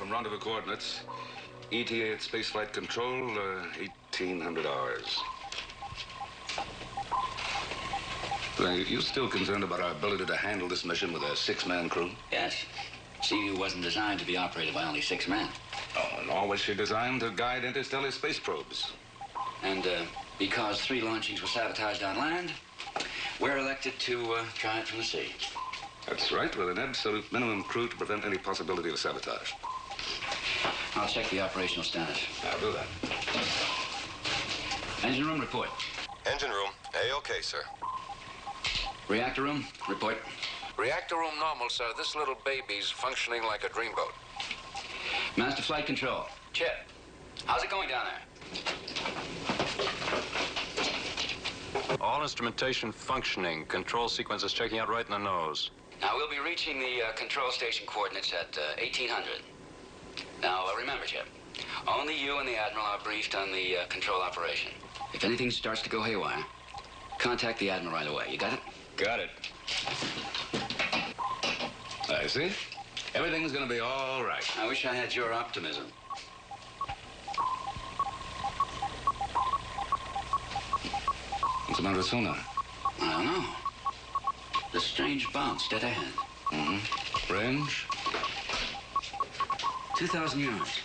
from rendezvous coordinates. ETA at spaceflight control, 1800 hours. Are you still concerned about our ability to handle this mission with a 6-man crew? Yes. Seaview wasn't designed to be operated by only 6 men. Oh, nor was she designed to guide interstellar space probes. And because 3 launchings were sabotaged on land, we're elected to try it from the sea. That's right, with an absolute minimum crew to prevent any possibility of sabotage. I'll check the operational status. I'll do that. Engine room, report. Engine room, A-OK, sir. Reactor room, report. Reactor room normal, sir. This little baby's functioning like a dreamboat. Master flight control. Chip, how's it going down there? All instrumentation functioning. Control sequence is checking out right in the nose. Now, we'll be reaching the control station coordinates at 1800. Now, remember, Chip, only you and the Admiral are briefed on the control operation. If anything starts to go haywire, contact the Admiral right away. You got it? Got it. I see. Everything's gonna be all right. I wish I had your optimism. What's the matter with sonar? I don't know. The strange bounce dead ahead. Mm-hmm. Range? 2,000 yards.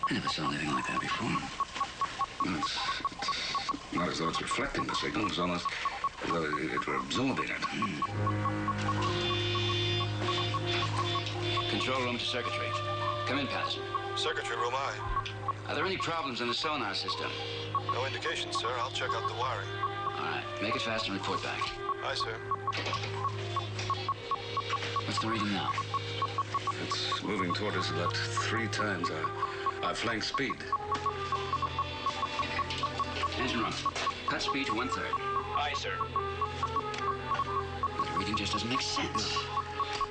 I never saw anything like that before. No, it's not as though it's reflecting the signal. It's almost as though it were absorbing it. Control room to circuitry. Come in, Patterson. Circuitry room, aye. Are there any problems in the sonar system? No indication, sir. I'll check out the wiring. All right. Make it fast and report back. Aye, sir. What's the reading now? It's moving toward us about 3 times our flank speed. Engine room. Cut speed to 1/3. Aye, sir. The reading just doesn't make sense.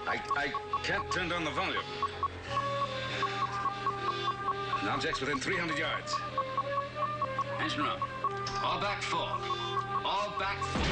I can't turn down the volume. An object's within 300 yards. Engine room. All back full. All back full.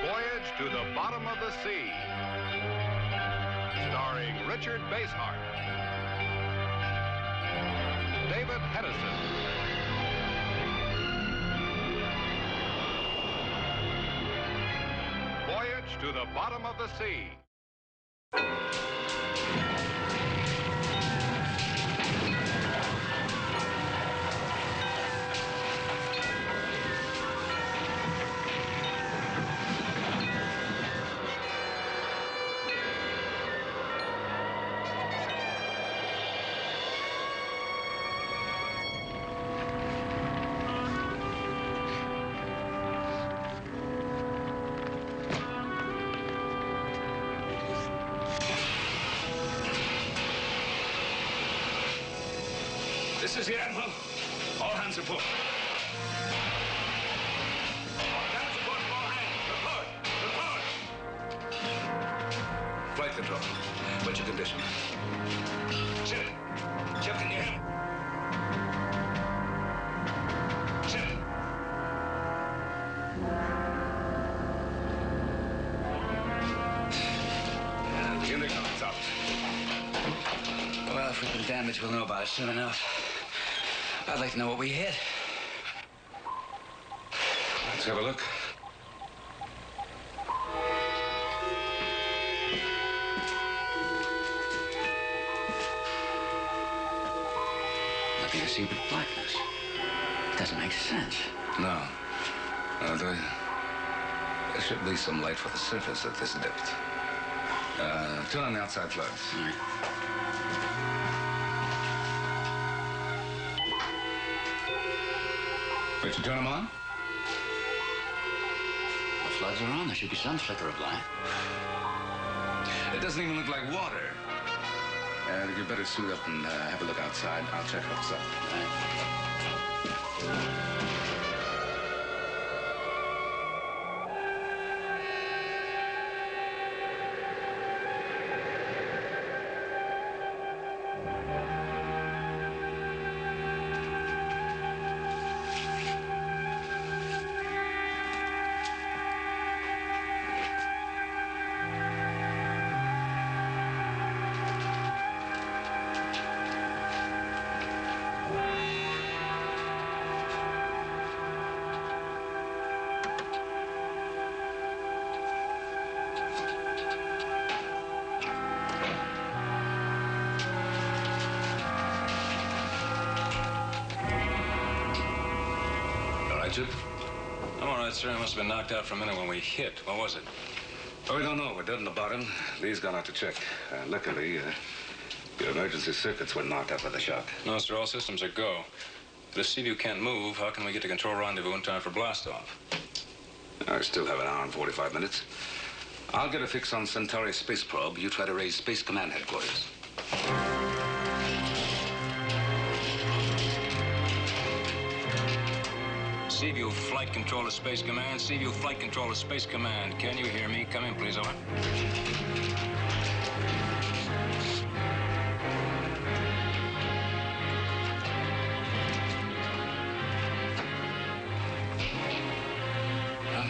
Voyage to the Bottom of the Sea, starring Richard Basehart, David Hedison, Voyage to the Bottom of the Sea. This is the Admiral. All hands report. Damage report from all hands. Report. Flight control. What's your condition? Chip. Chip, can you hear me? Chip. And the intercom's out. Well, if we've been damaged, we'll know about it soon enough. I'd like to know what we hit. Let's have a look. Nothing to see but blackness. It doesn't make sense. No. There should be some light for the surface at this depth. Turn on the outside plugs. All right. Richard, turn them on. The floods are on. There should be some flicker of light. It doesn't even look like water. You better suit up and have a look outside. I'll check what's up. All right. Chip? I'm all right, sir. I must have been knocked out for a minute when we hit. What was it? Oh, we don't know. We're dead in the bottom. Lee's gone out to check. Luckily, your emergency circuits were knocked out by the shock. No, sir. All systems are go. But if Seaview can't move, how can we get to control rendezvous in time for blast-off? I still have an hour and 45 minutes. I'll get a fix on Centauri space probe. You try to raise Space Command headquarters. Seaview, Flight Control to Space Command. Seaview, Flight Control to Space Command. Can you hear me? Come in, please, over.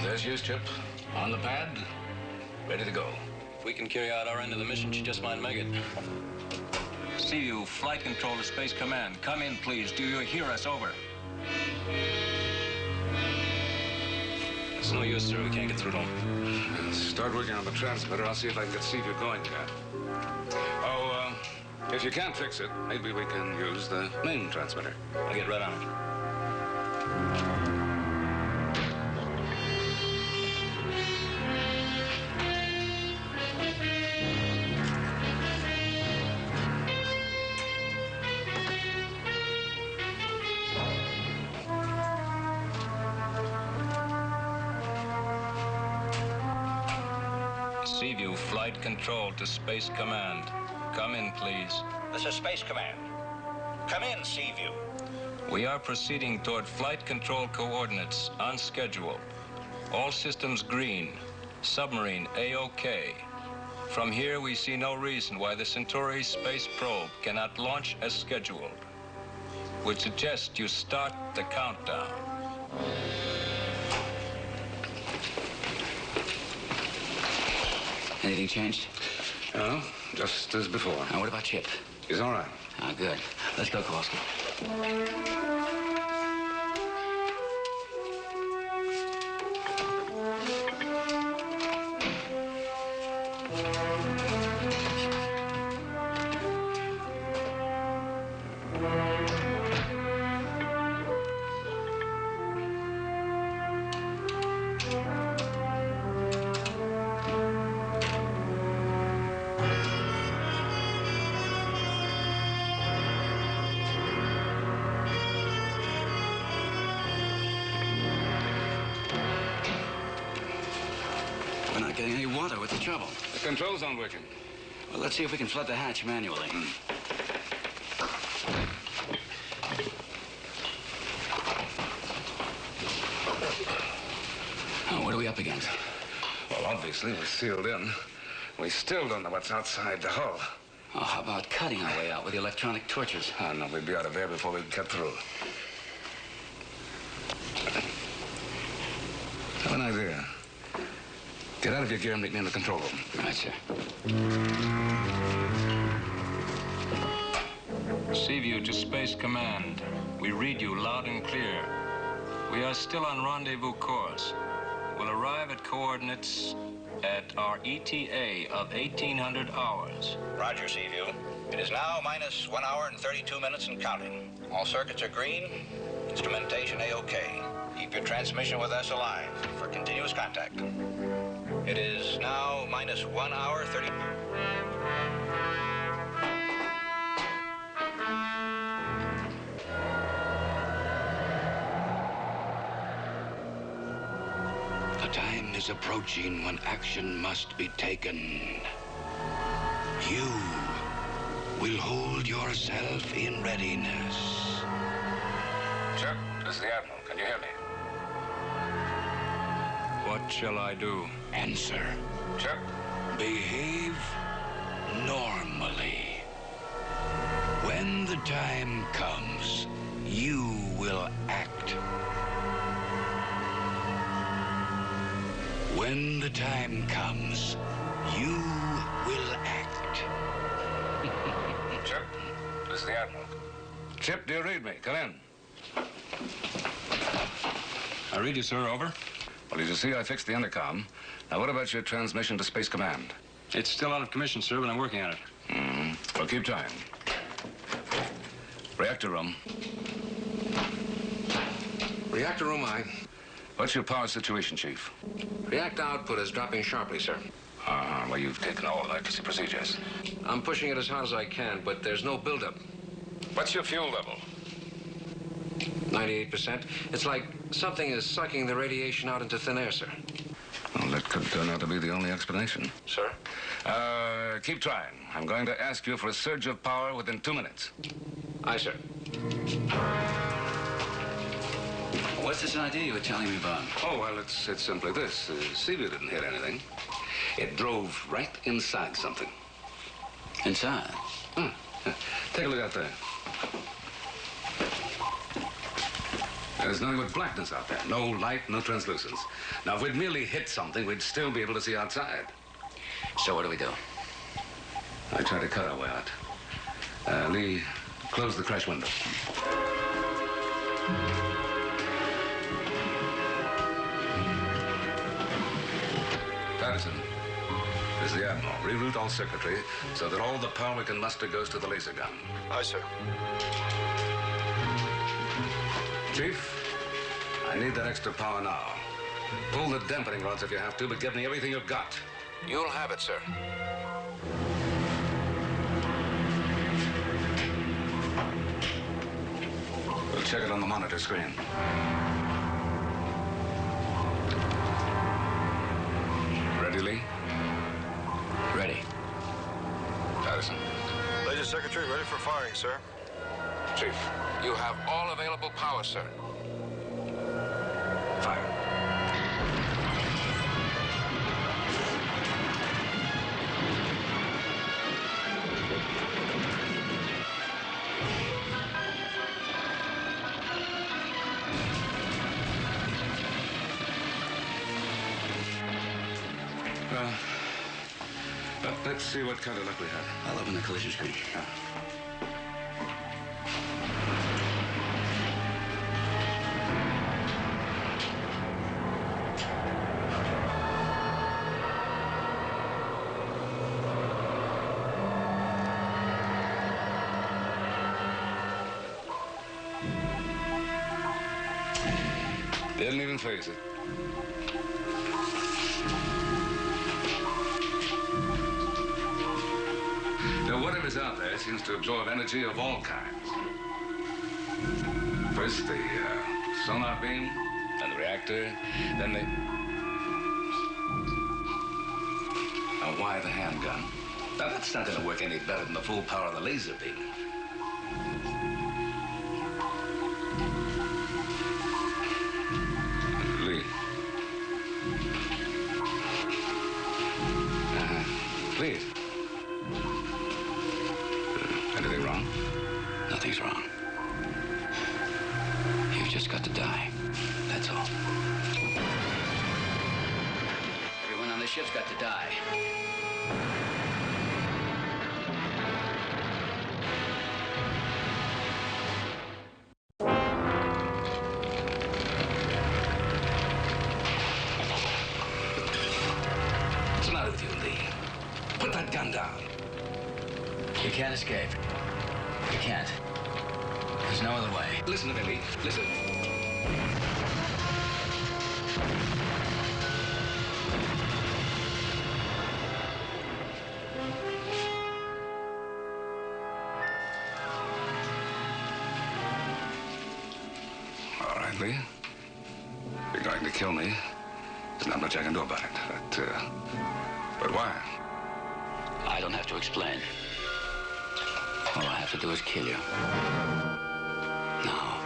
There's yours, Chip. On the pad, ready to go. If we can carry out our end of the mission, she just might make it. Seaview, Flight Control to Space Command. Come in, please. Do you hear us? Over. It's no use, sir. We can't get through to him. Start working on the transmitter. I'll see if I can get Seaview going again. Oh, if you can't fix it, maybe we can use the main transmitter. I'll get right on it. Seaview, Flight Control to Space Command. Come in, please. This is Space Command. Come in, Seaview. We are proceeding toward flight control coordinates on schedule. All systems green. Submarine A-OK. From here, we see no reason why the Centauri space probe cannot launch as scheduled. Would suggest you start the countdown. Anything changed? No, just as before. Now, what about Chip? He's all right. Ah, good. Let's go, Kowalski. We're not getting any water. What's the trouble? The controls aren't working. Well, let's see if we can flood the hatch manually. Oh, what are we up against? Well, obviously, we're sealed in. We still don't know what's outside the hull. Oh, how about cutting our way out with the electronic torches? Oh, no, we'd be out of there before we cut through. I have an idea. Get out of your gear and meet me in the control room. Right, sir. Seaview to Space Command. We read you loud and clear. We are still on rendezvous course. We'll arrive at coordinates at our ETA of 1800 hours. Roger, Seaview. It is now minus 1 hour and 32 minutes and counting. All circuits are green. Instrumentation A-OK. Keep your transmission with us alive for continuous contact. It is now minus 1 hour, 30... The time is approaching when action must be taken. You will hold yourself in readiness. Chip, this is the Admiral. Can you hear me? What shall I do? Answer. Chip? Behave normally. When the time comes, you will act. When the time comes, you will act. Chip, this is the Admiral. Chip, do you read me? Come in. I read you, sir. Over. Well, as you see, I fixed the intercom. Now, what about your transmission to Space Command? It's still out of commission, sir, but I'm working on it. Well, keep trying. Reactor room. Reactor room, aye. What's your power situation, Chief? Reactor output is dropping sharply, sir. Well, you've taken all emergency procedures. I'm pushing it as hard as I can, but there's no buildup. What's your fuel level? 98%. It's like something is sucking the radiation out into thin air, sir. Well, that could turn out to be the only explanation. Sir? Keep trying. I'm going to ask you for a surge of power within 2 minutes. Aye, sir. What's this idea you were telling me about? Oh, well, it's simply this. Seaview didn't hit anything. It drove right inside something. Inside? Take a look out there. There's nothing but blackness out there. No light, no translucence. Now, if we'd merely hit something, we'd still be able to see outside. So what do we do? I try to cut our way out. Lee, close the crash window. Patterson, this is the Admiral. Reroute all circuitry so that all the power we can muster goes to the laser gun. Aye, sir. Chief, I need that extra power now. Pull the dampening rods if you have to, but give me everything you've got. You'll have it, sir. We'll check it on the monitor screen. Ready, Lee? Ready. Patterson. Laser circuitry ready for firing, sir. Chief, You have all available power, sir. fire. Let's see what kind of luck we have. I'll open the collision screen. Didn't even phase it. Now, whatever's out there seems to absorb energy of all kinds. First the sonar beam, then the reactor, then the... Now, why the handgun? Now, that's not going to work any better than the full power of the laser beam. Lee. Please. Anything wrong? Nothing's wrong. You've just got to die. That's all. Everyone on the ship's got to die. What's the matter with you, Lee? Put that gun down. You can't escape. You can't. There's no other way. Listen to me, Lee. Listen. frankly, if you're going to kill me, there's not much I can do about it. But why? I don't have to explain. All I have to do is kill you. Now.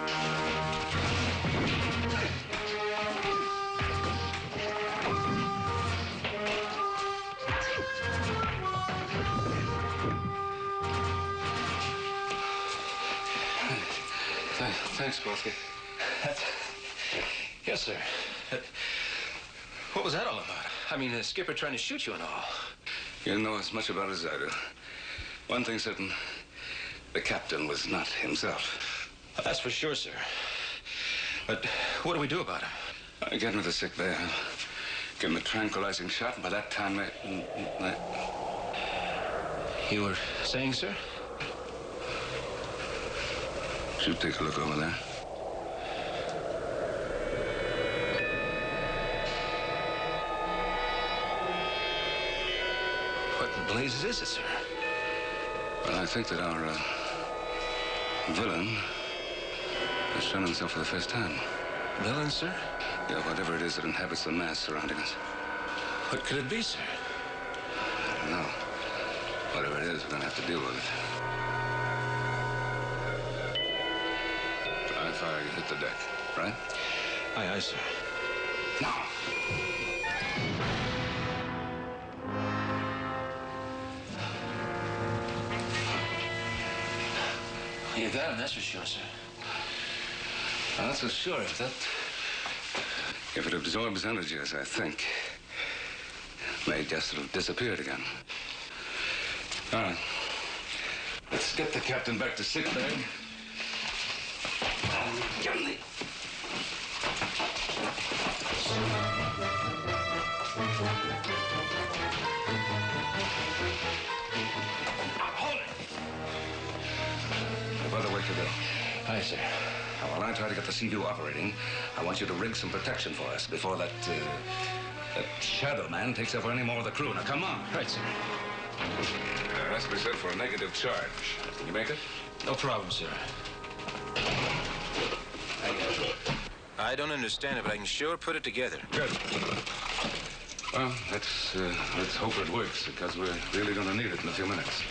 Thanks, Polsky. Yes, sir. What was that all about? I mean, the skipper trying to shoot you and all. You know as much about it as I do. One thing's certain, the captain was not himself. That's for sure, sir. But what do we do about him? I get him to the sick bay. Give him a tranquilizing shot, and by that time, You were saying, sir? You take a look over there. What in blazes is it, sir? Well, I think that our villain has shown himself for the first time. Villain, sir? Yeah, whatever it is that inhabits the mass surrounding us. What could it be, sir? I don't know. Whatever it is, we're going to have to deal with it. I fire, you hit the deck, right? Aye, aye, sir. Now. You got him, that's for sure, sir. Not so sure of that. If it absorbs energy, as I think, it may just have disappeared again. All right. Let's get the captain back to sick bay. Give him the... Hold it! By the way, to go. Aye, sir. Now, while I try to get the Seaview operating, I want you to rig some protection for us before that Shadowman takes over any more of the crew. Now, come on. Right, sir. There has to be set for a negative charge. Can you make it? No problem, sir. I don't understand it, but I can sure put it together. Good. Well, let's hope it works, because we're really going to need it in a few minutes.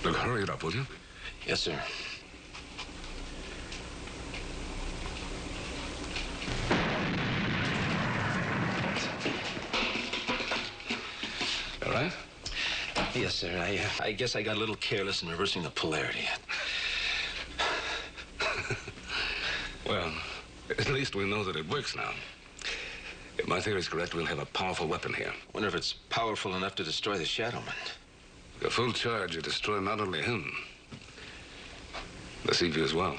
Look, hurry it up, will you? Yes, sir. All right? Yes, sir. I guess I got a little careless in reversing the polarity. Well, at least we know that it works now. If my theory is correct, we'll have a powerful weapon here. Wonder if it's powerful enough to destroy the Shadowman. The full charge would destroy not only him, the Seaview as well.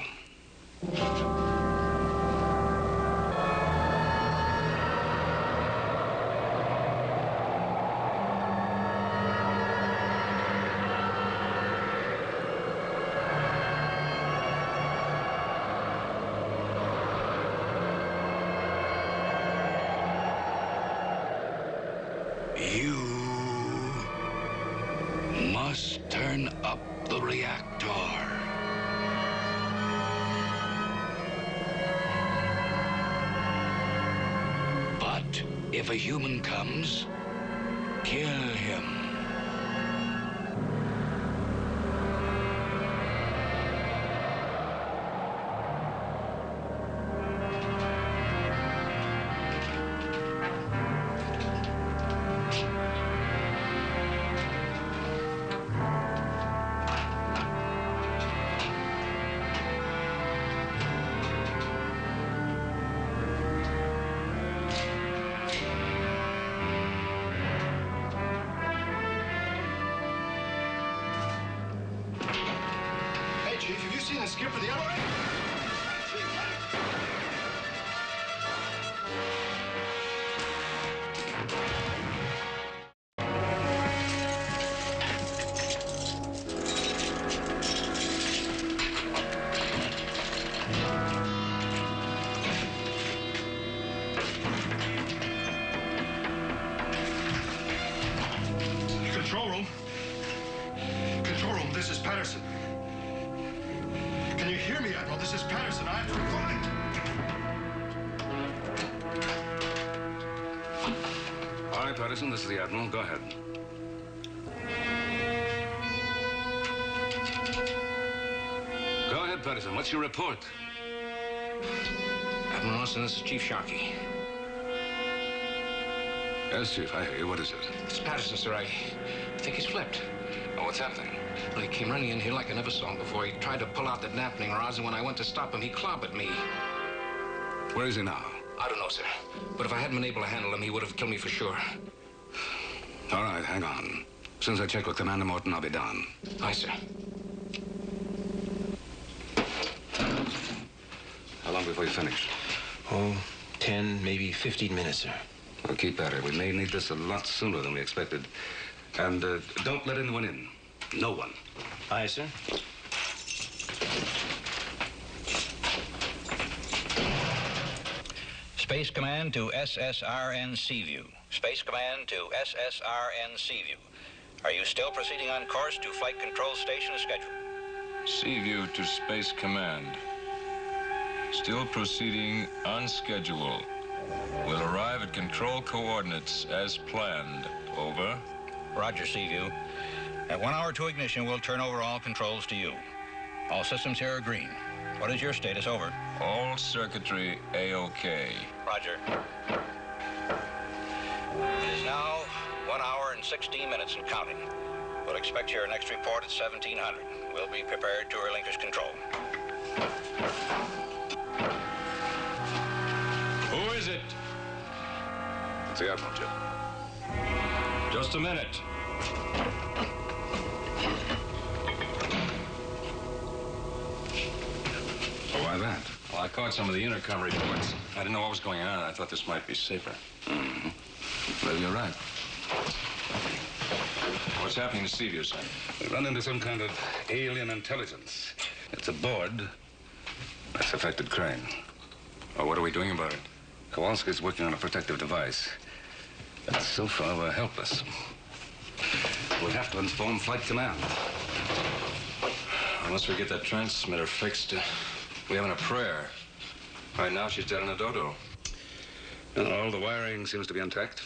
You must turn up the reactor. But if a human comes, kill him. Chief, have you seen the skipper of the outrigger? Control room, this is Patterson. hear me, Admiral? This is Patterson. I have to reply. All right, Patterson, this is the Admiral. Go ahead. Go ahead, Patterson. What's your report? Admiral Austin, this is Chief Sharkey. Yes, Chief, I hear you. What is it? It's Patterson, sir. I think he's flipped. Oh, what's happening? Well, he came running in here like I never saw him before. He tried to pull out the dampening rods, and when I went to stop him, he clobbered me. Where is he now? I don't know, sir. But if I hadn't been able to handle him, he would have killed me for sure. All right, hang on. As soon as I check with Commander Morton, I'll be down. Aye, sir. How long before you finish? Oh, 10, maybe 15 minutes, sir. Well, keep at it. We may need this a lot sooner than we expected. And don't let anyone in. No one. Aye, sir. Space Command to SSRN Seaview. Space Command to SSRN Seaview. Are you still proceeding on course to Flight Control Station as scheduled? Seaview to Space Command. Still proceeding on schedule. We'll arrive at control coordinates as planned. Over. Roger, Seaview. At 1 hour to ignition, we'll turn over all controls to you. All systems here are green. What is your status? Over. All circuitry A-OK. Roger. It is now 1 hour and 16 minutes and counting. We'll expect your next report at 1700. We'll be prepared to relinquish control. Who is it? It's the Admiral, Chip. Just a minute. Why that? Well, I caught some of the intercom reports. I didn't know what was going on. I thought this might be safer. Mm-hmm. Well, you're right. What's happening to Seaview, sir? We run into some kind of alien intelligence. It's aboard this affected crane. Well, what are we doing about it? Kowalski's working on a protective device. But so far, we're helpless. We'll have to inform Flight Command. Unless we get that transmitter fixed, we haven't a prayer. Right now, she's dead in a dodo. And all the wiring seems to be intact.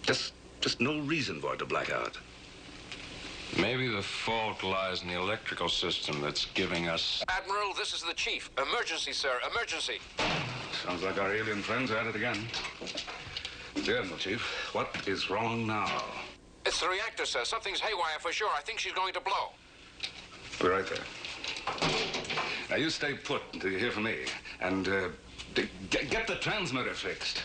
Just no reason for it to black out. Maybe the fault lies in the electrical system that's giving us... Admiral, this is the Chief. Emergency, sir. Emergency. Sounds like our alien friends are at it again. The Admiral, Chief. What is wrong now? It's the reactor, sir. Something's haywire for sure. I think she's going to blow. We're right there. Now, you stay put until you hear from me. And, get the transmitter fixed.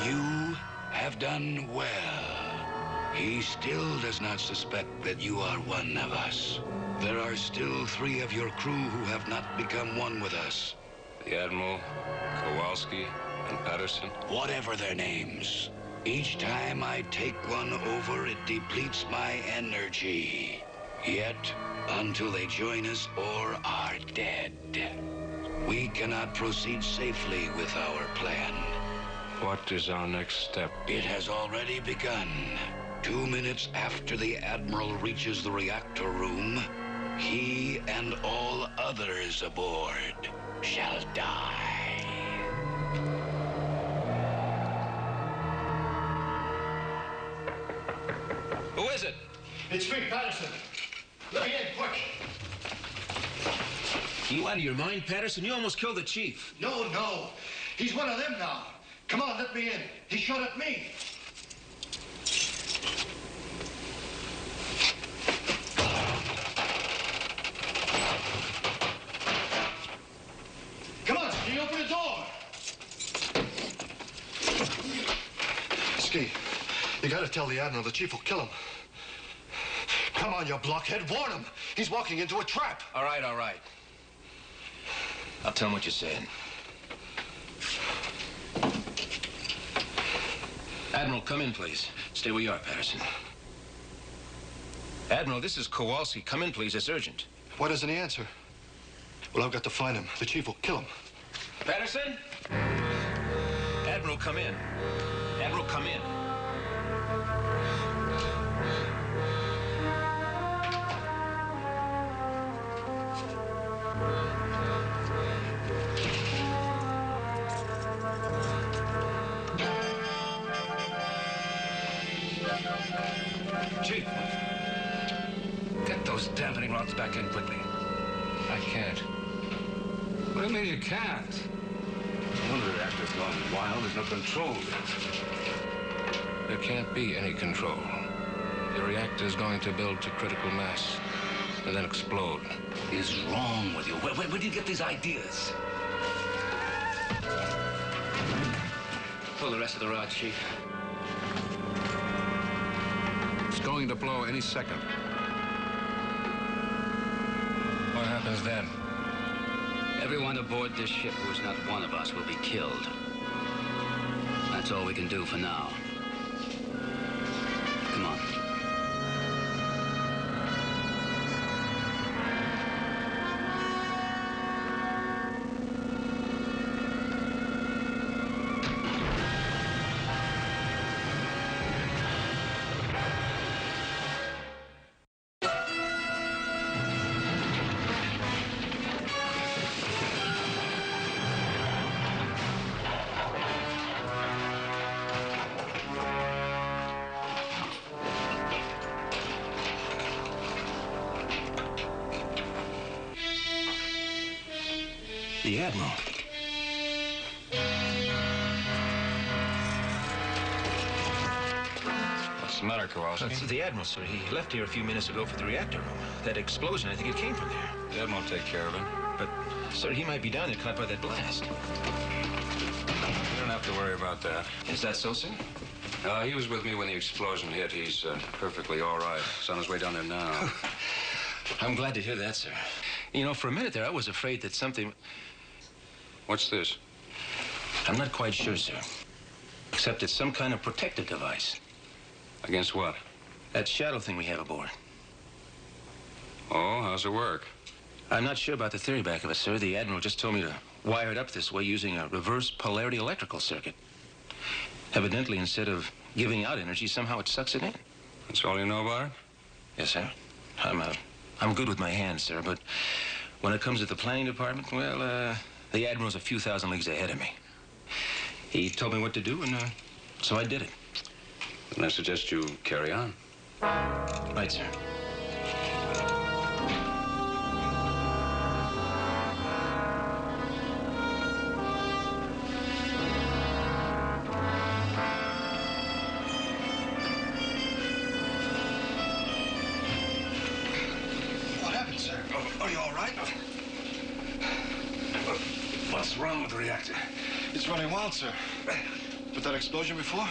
You have done well. He still does not suspect that you are one of us. There are still 3 of your crew who have not become one with us. The Admiral, Kowalski, and Patterson. Whatever their names. Each time I take one over, it depletes my energy. Yet, until they join us or are dead, we cannot proceed safely with our plan. What is our next step? It has already begun. 2 minutes after the Admiral reaches the reactor room, he and all others aboard shall die. Who is it? It's me, Patterson. Let me in, quick. You out of your mind, Patterson? You almost killed the Chief. No. He's one of them now. Come on, let me in. He shot at me. Come on, Ski, open the door. Ski, you gotta tell the Admiral the Chief will kill him. Come on, you blockhead, warn him. He's walking into a trap. All right. I'll tell him what you said. Admiral, come in, please. Stay where you are, Patterson. Admiral, this is Kowalski. Come in, please. It's urgent. Why doesn't he answer? Well, I've got to find him. The chief will kill him. Patterson? Admiral, come in. Admiral, come in. Chief, get those dampening rods back in quickly. I can't. What do you mean you can't? One of the reactors gone wild. There's no control yet. There can't be any control. The reactor's going to build to critical mass and then explode. What is wrong with you? Where do you get these ideas? Pull the rest of the rods, Chief. It's going to blow any second. What happens then? Everyone aboard this ship who is not one of us will be killed. That's all we can do for now. Come on. The Admiral. What's the matter, Kowalski? It's the Admiral, sir. He left here a few minutes ago for the reactor room. That explosion, I think it came from there. The Admiral will take care of him. But, sir, he might be down there caught by that blast. You don't have to worry about that. Is that so, sir? He was with me when the explosion hit. He's perfectly all right. He's on his way down there now. I'm glad to hear that, sir. You know, for a minute there, I was afraid that something... What's this? I'm not quite sure, sir. Except it's some kind of protective device. Against what? That shadow thing we have aboard. Oh, how's it work? I'm not sure about the theory back of it, sir. The Admiral just told me to wire it up this way using a reverse polarity electrical circuit. Evidently, instead of giving out energy, somehow it sucks it in. That's all you know about it? Yes, sir. I'm good with my hands, sir, but when it comes to the planning department, well, the Admiral's a few thousand leagues ahead of me. He told me what to do, and so I did it. Then I suggest you carry on. Right, sir. What happened, sir? Are you all right? What's wrong with the reactor? It's running wild, sir. But that explosion before,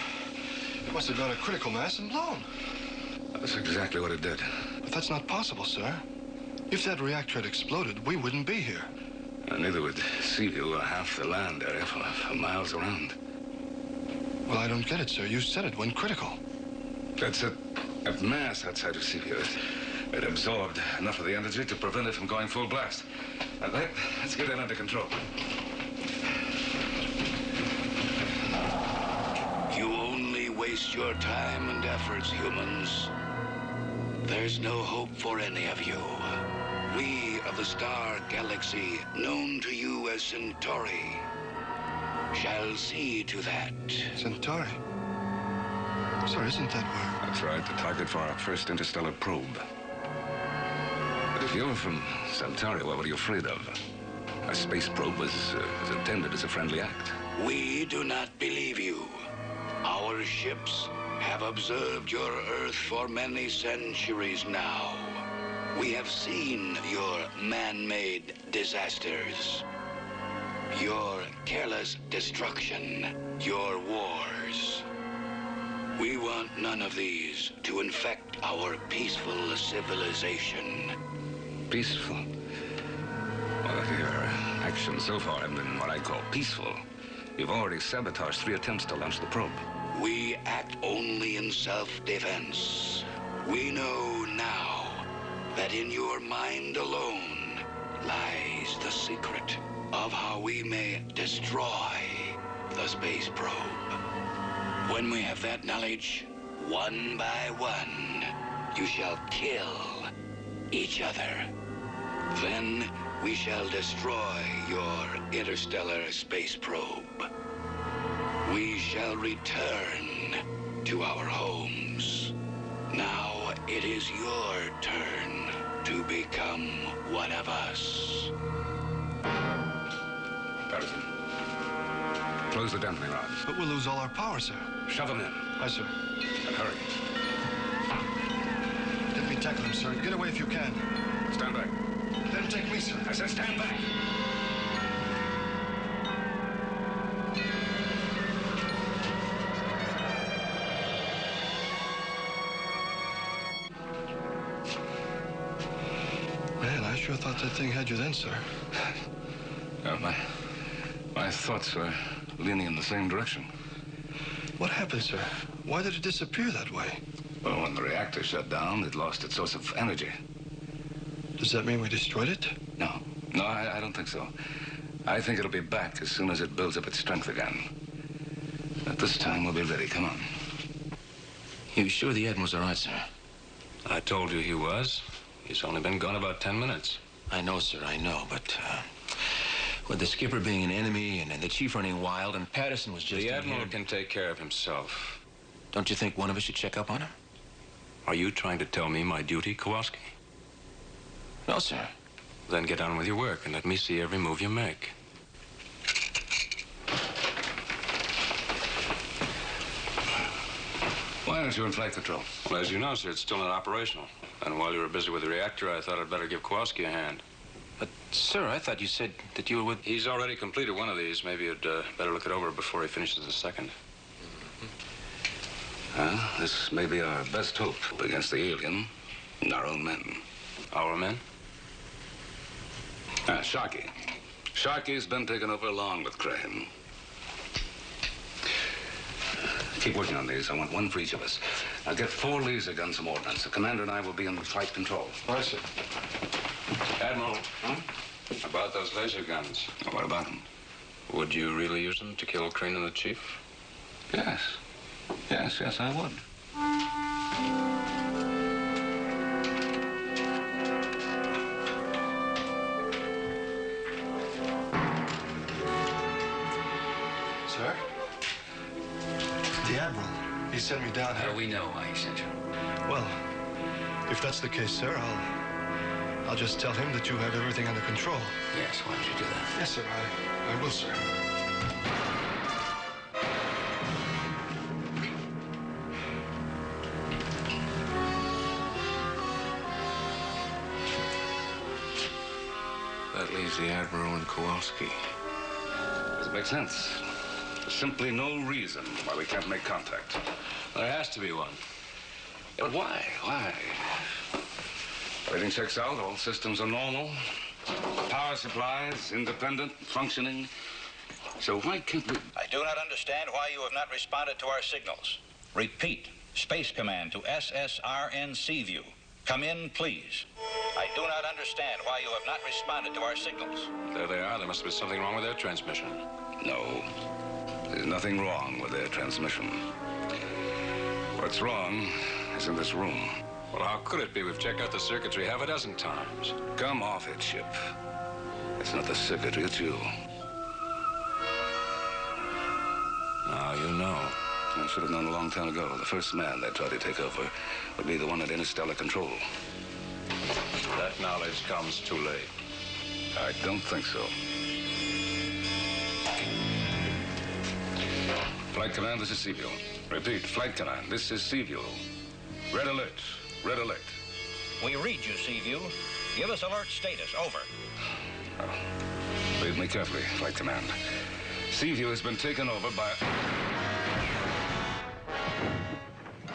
it must have gone to critical mass and blown. That's exactly what it did. But that's not possible, sir. If that reactor had exploded, we wouldn't be here. And neither would Seaview or half the land area for miles around. Well, I don't get it, sir. You said it went critical. That's it. At mass outside of Seaview. It absorbed enough of the energy to prevent it from going full blast. Let's get it under control. You only waste your time and efforts, humans. There's no hope for any of you. We of the star galaxy, known to you as Centauri, shall see to that. Centauri? Sir, isn't that where... That's right, the target for our first interstellar probe. But if you're from Centauri, what were you afraid of? A space probe was intended as a friendly act. We do not believe you. Our ships have observed your Earth for many centuries now. We have seen your man-made disasters, your careless destruction, your wars. We want none of these to infect our peaceful civilization. Peaceful? Well, your actions so far have been what I call peaceful. You've already sabotaged 3 attempts to launch the probe. We act only in self-defense. We know now that in your mind alone lies the secret of how we may destroy the space probe. When we have that knowledge, one by one, you shall kill each other. Then we shall destroy your interstellar space probe. We shall return to our homes. Now it is your turn to become one of us. Patterson, close the dampening rods. But we'll lose all our power, sir. Shove them in. Aye, sir. And hurry. Let me tackle him, sir. Get away if you can. Stand back. Let him take me, sir. I said stand back. Man, I sure thought that thing had you then, sir. My thoughts were leaning in the same direction. What happened, sir? Why did it disappear that way? Well, when the reactor shut down, it lost its source of energy. Does that mean we destroyed it? No, I don't think so. I think it'll be back as soon as it builds up its strength again. At this time, we'll be ready. Come on. You sure the Admiral's all right, sir? I told you he was. He's only been gone about 10 minutes. I know, sir, I know, but with the skipper being an enemy and the chief running wild and Patterson was just The in Admiral here. can take care of himself. Don't you think one of us should check up on him? Are you trying to tell me my duty, Kowalski? No, sir. Then get on with your work and let me see every move you make. Why aren't you in flight control? Well, as you know, sir, it's still not operational. And while you were busy with the reactor, I thought I'd better give Kowalski a hand. But, sir, I thought you said that you were with... He's already completed one of these. Maybe you'd better look it over before he finishes the second. This may be our best hope against the alien and our own men. Our men? Sharky. Sharky's been taken over along with Crane. Keep working on these. I want one for each of us. Now get 4 laser guns and ordnance. The commander and I will be in flight control. Aye, sir. Admiral, about those laser guns. What about them? Would you really use them to kill Crane and the chief? Yes. Yes, I would. Sir? The Admiral. He sent me down here. We know why he sent you. Well, if that's the case, sir, I'll just tell him that you have everything under control. Yes, why don't you do that? Yes, sir. I will, sir. That leaves the Admiral and Kowalski. Does it make sense? There's simply no reason why we can't make contact. There has to be one. Yeah, but why? Why? Everything checks out. All systems are normal. Power supplies, independent, functioning. So why can't we... I do not understand why you have not responded to our signals. Repeat. Space Command to SSRN Seaview. Come in, please. I do not understand why you have not responded to our signals. There they are. There must be something wrong with their transmission. No. There's nothing wrong with their transmission. What's wrong is in this room. Well, how could it be? We've checked out the circuitry half a dozen times. Come off it, Chip. It's not the circuitry, it's you. Now you know. I should have known a long time ago. The first man they tried to take over would be the one at interstellar control. That knowledge comes too late. I don't think so. Flight Command, this is Seaview. Repeat, Flight Command, this is Seaview. Red alert. Red alert. We read you, Seaview. Give us alert status. Over. Read me carefully, Flight Command. Seaview has been taken over by...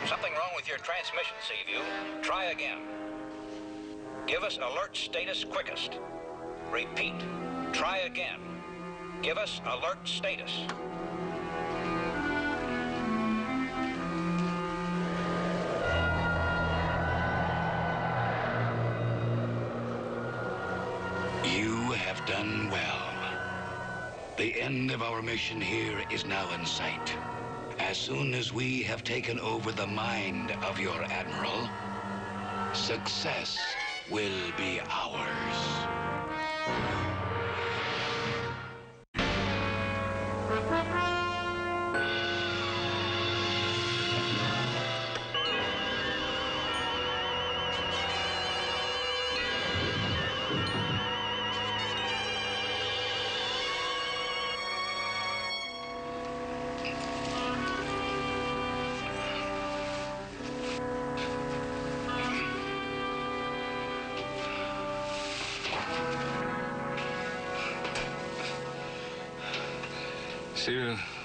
Something wrong with your transmission, Seaview. Try again. Give us alert status quickest. Repeat. Try again. Give us alert status. done well. The end of our mission here is now in sight. As soon as we have taken over the mind of your admiral, success will be ours.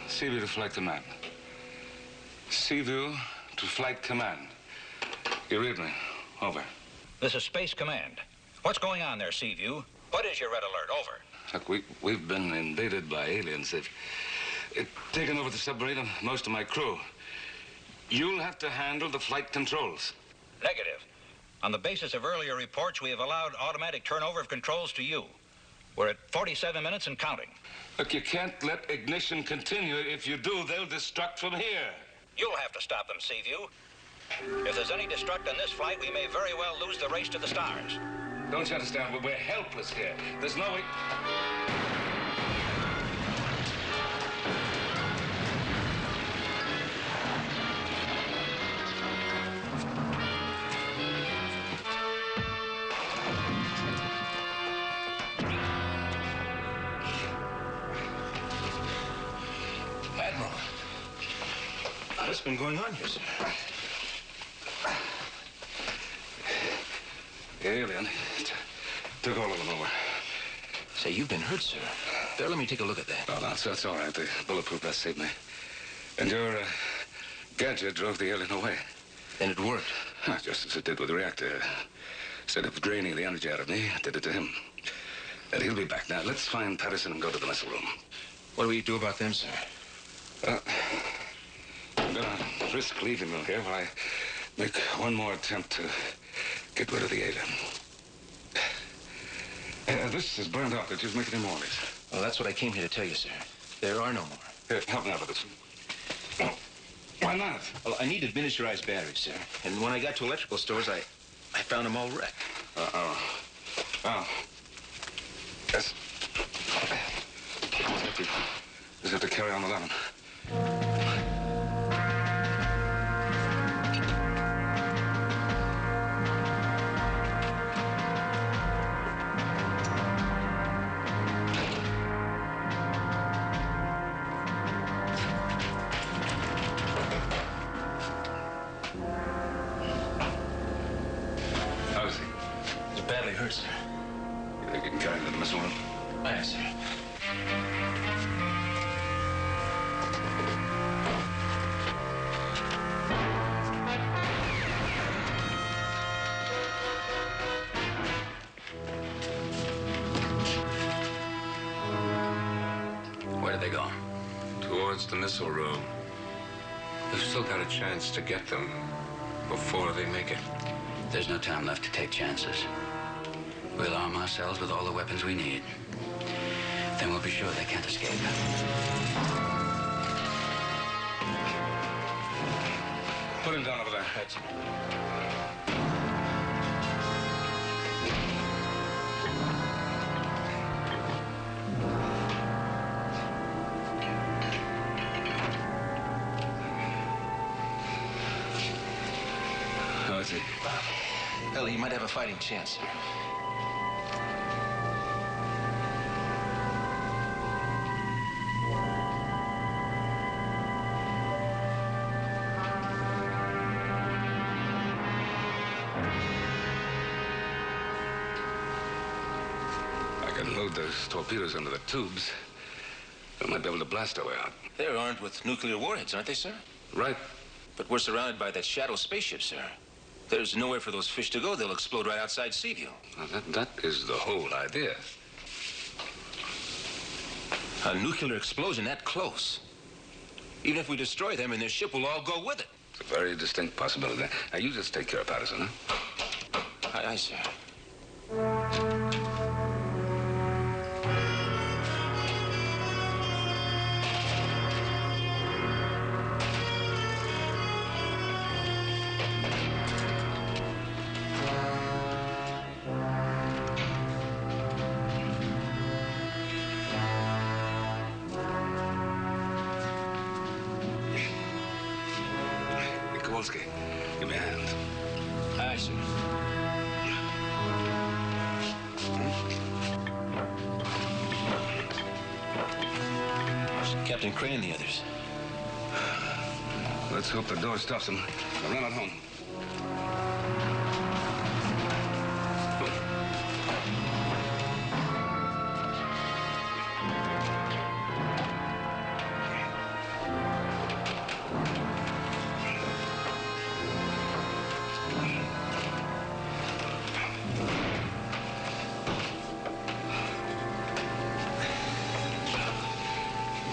Seaview to Flight Command. Seaview to Flight Command. You read me? Over. This is Space Command. What's going on there, Seaview? What is your red alert? Over. Look, we've been invaded by aliens. They've taken over the submarine and most of my crew. You'll have to handle the flight controls. Negative. On the basis of earlier reports, we have allowed automatic turnover of controls to you. We're at 47 minutes and counting. Look, you can't let ignition continue. If you do, they'll destruct from here. You'll have to stop them, Seaview. If there's any destruct on this flight, we may very well lose the race to the stars. Don't you understand? We're helpless here. There's no way... What's been going on here, sir? The alien took all of them over. Say, you've been hurt, sir. There, let me take a look at that. Oh, that's all right. The bulletproof vest saved me. And your gadget drove the alien away. Then it worked. Just as it did with the reactor. Instead of draining the energy out of me, it did it to him. And he'll be back. Now, let's find Patterson and go to the missile room. What do we do about them, sir? I'm gonna risk leaving them here while I make one more attempt to get rid of the alien. This is burned out. Could you make any more of these? Well, that's what I came here to tell you, sir. There are no more. Here, help me out with this. Why not? Well, I needed miniaturized batteries, sir. And when I got to electrical stores, I found them all wrecked. Oh. Yes. Just have to carry on without him. How is he? He's badly hurt, sir. You think you can carry him to the missile room? Aye, sir. Where did they go? Towards the missile room. We've still got a chance to get them before they make it. There's no time left to take chances. We'll arm ourselves with all the weapons we need. Then we'll be sure they can't escape. Put him down over there. That's it. How is he? Well, he might have a fighting chance, sir. I can load those torpedoes into the tubes. We might be able to blast our way out. They're armed with nuclear warheads, aren't they, sir? Right. But we're surrounded by that shadow spaceship, sir. There's nowhere for those fish to go. They'll explode right outside Seaview. Well, that is the whole idea. A nuclear explosion that close. Even if we destroy them and their ship will all go with it. It's a very distinct possibility. Now, you just take care of Patterson, huh? Aye, sir. Kowalski, give me a hand. Aye, sir. Captain Crane and the others. Let's hope the door stops them. They'll run it home.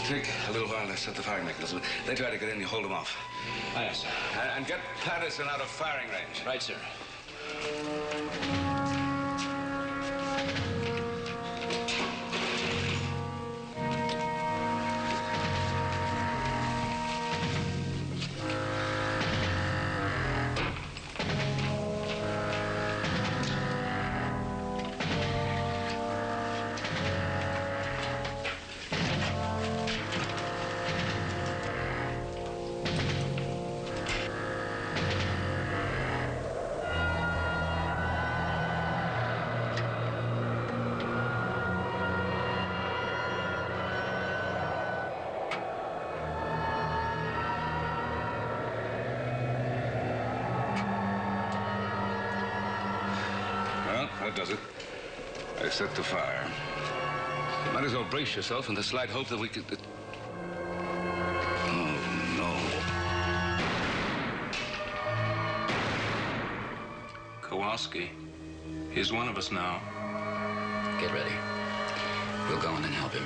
Take a little while to set the firing mechanism. They try to get in, you hold them off. Aye, sir. And get Patterson out of firing range. Right, sir. That does it. I set the fire. You might as well brace yourself in the slight hope that we could... Oh, no. Kowalski. He's one of us now. Get ready. We'll go in and help him.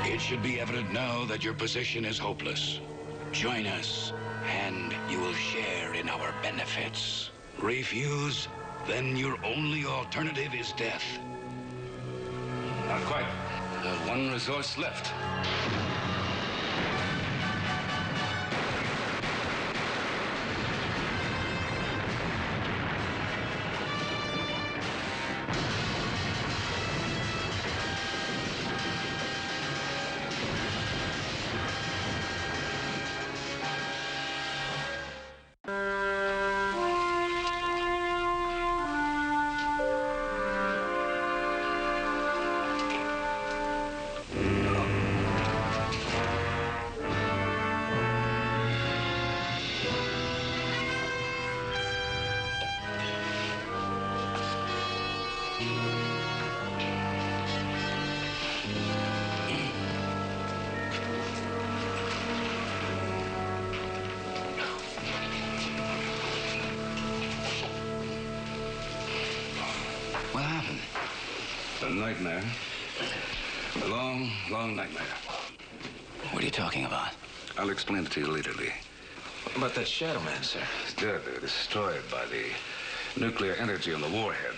It should be evident now that your position is hopeless. Join us, and you will share in our benefits. Refuse, then your only alternative is death. Not quite. One resource left. What happened? A nightmare. A long, long nightmare. What are you talking about? I'll explain it to you later, Lee. What about that Shadowman, sir? It's dead. They're destroyed by the nuclear energy on the warhead.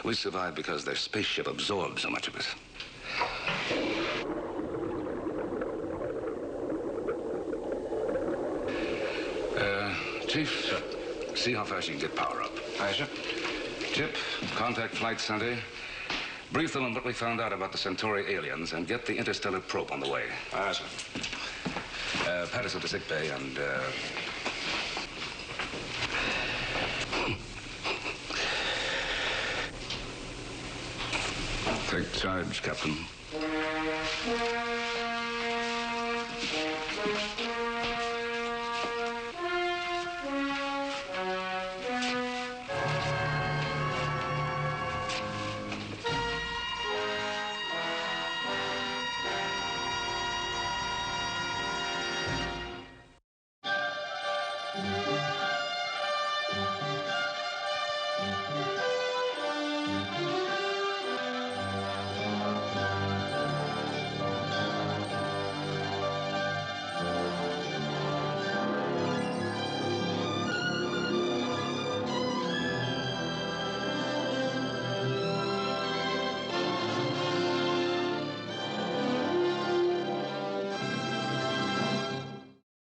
We survived because their spaceship absorbed so much of it. Chief, see how fast you can get power up. Aye, sir. Chip, contact Flight Center. Brief them on what we found out about the Centauri aliens and get the interstellar probe on the way. Aye, sir. Patterson to sickbay and, Take charge, Captain.